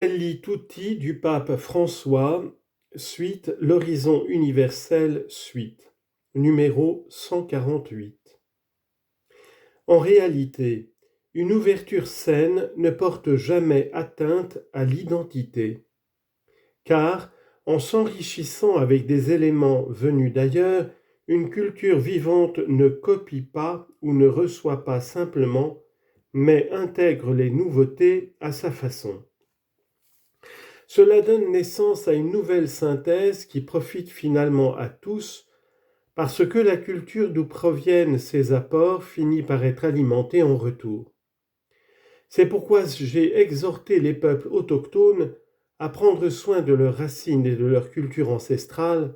Fratelli Tutti du pape François, suite L'horizon universel, suite, numéro 148. En réalité, une ouverture saine ne porte jamais atteinte à l'identité, car, en s'enrichissant avec des éléments venus d'ailleurs, une culture vivante ne copie pas ou ne reçoit pas simplement, mais intègre les nouveautés à sa façon. Cela donne naissance à une nouvelle synthèse qui profite finalement à tous, parce que la culture d'où proviennent ces apports finit par être alimentée en retour. C'est pourquoi j'ai exhorté les peuples autochtones à prendre soin de leurs racines et de leur culture ancestrale,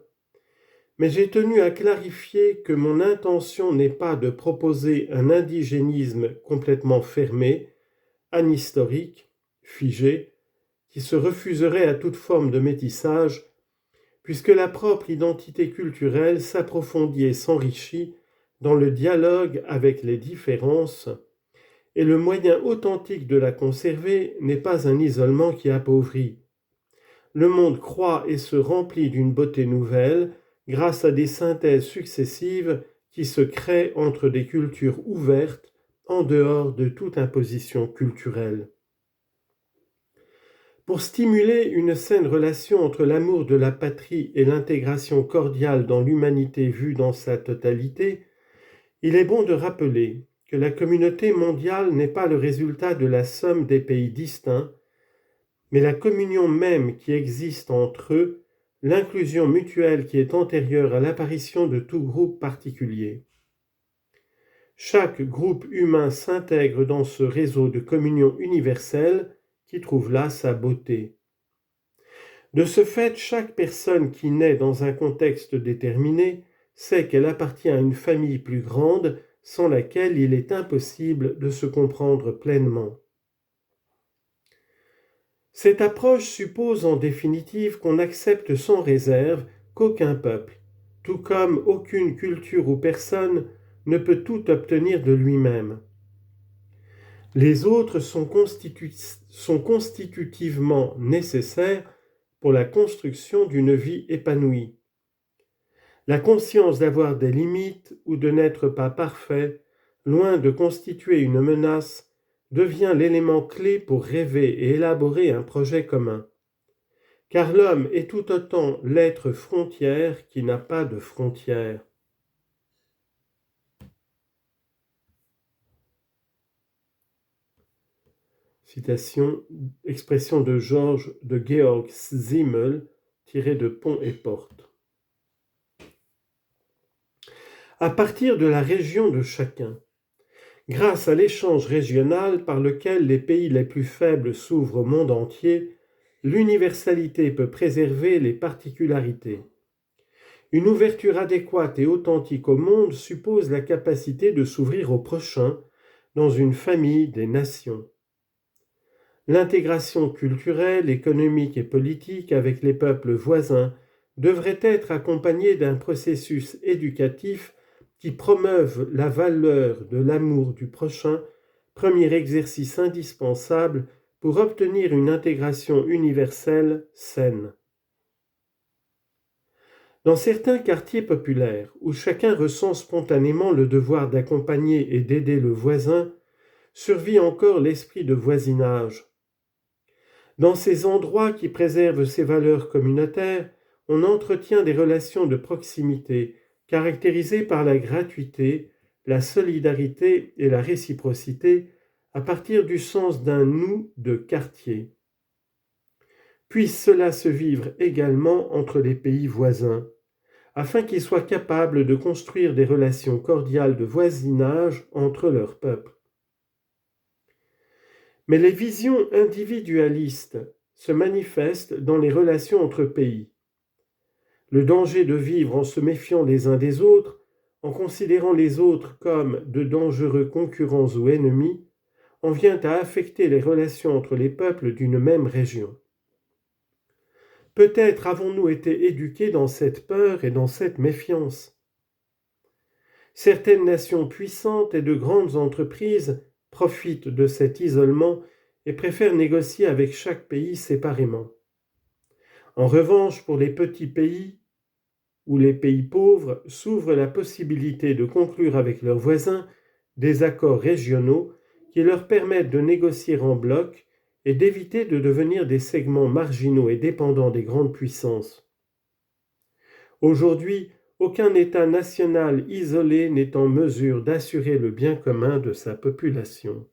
mais j'ai tenu à clarifier que mon intention n'est pas de proposer un indigénisme complètement fermé, anhistorique, figé, qui se refuserait à toute forme de métissage, puisque la propre identité culturelle s'approfondit et s'enrichit dans le dialogue avec les différences, et le moyen authentique de la conserver n'est pas un isolement qui appauvrit. Le monde croît et se remplit d'une beauté nouvelle grâce à des synthèses successives qui se créent entre des cultures ouvertes en dehors de toute imposition culturelle. Pour stimuler une saine relation entre l'amour de la patrie et l'intégration cordiale dans l'humanité vue dans sa totalité, il est bon de rappeler que la communauté mondiale n'est pas le résultat de la somme des pays distincts, mais la communion même qui existe entre eux, l'inclusion mutuelle qui est antérieure à l'apparition de tout groupe particulier. Chaque groupe humain s'intègre dans ce réseau de communion universelle qui trouve là sa beauté. De ce fait, chaque personne qui naît dans un contexte déterminé sait qu'elle appartient à une famille plus grande sans laquelle il est impossible de se comprendre pleinement. Cette approche suppose en définitive qu'on accepte sans réserve qu'aucun peuple, tout comme aucune culture ou personne, ne peut tout obtenir de lui-même. Les autres sont constitutivement nécessaires pour la construction d'une vie épanouie. La conscience d'avoir des limites ou de n'être pas parfait, loin de constituer une menace, devient l'élément clé pour rêver et élaborer un projet commun. Car l'homme est tout autant l'être frontière qui n'a pas de frontières. Citation, expression de Georg Simmel, tirée de Pont et Porte. À partir de la région de chacun, grâce à l'échange régional par lequel les pays les plus faibles s'ouvrent au monde entier, l'universalité peut préserver les particularités. Une ouverture adéquate et authentique au monde suppose la capacité de s'ouvrir au prochain dans une famille des nations. L'intégration culturelle, économique et politique avec les peuples voisins devrait être accompagnée d'un processus éducatif qui promeuve la valeur de l'amour du prochain, premier exercice indispensable pour obtenir une intégration universelle saine. Dans certains quartiers populaires, où chacun ressent spontanément le devoir d'accompagner et d'aider le voisin, survit encore l'esprit de voisinage. Dans ces endroits qui préservent ces valeurs communautaires, on entretient des relations de proximité caractérisées par la gratuité, la solidarité et la réciprocité à partir du sens d'un nous de quartier. Puisse cela se vivre également entre les pays voisins, afin qu'ils soient capables de construire des relations cordiales de voisinage entre leurs peuples. Mais les visions individualistes se manifestent dans les relations entre pays. Le danger de vivre en se méfiant les uns des autres, en considérant les autres comme de dangereux concurrents ou ennemis, en vient à affecter les relations entre les peuples d'une même région. Peut-être avons-nous été éduqués dans cette peur et dans cette méfiance. Certaines nations puissantes et de grandes entreprises profitent de cet isolement et préfèrent négocier avec chaque pays séparément. En revanche, pour les petits pays ou les pays pauvres, s'ouvre la possibilité de conclure avec leurs voisins des accords régionaux qui leur permettent de négocier en bloc et d'éviter de devenir des segments marginaux et dépendants des grandes puissances. Aujourd'hui, aucun État national isolé n'est en mesure d'assurer le bien commun de sa population.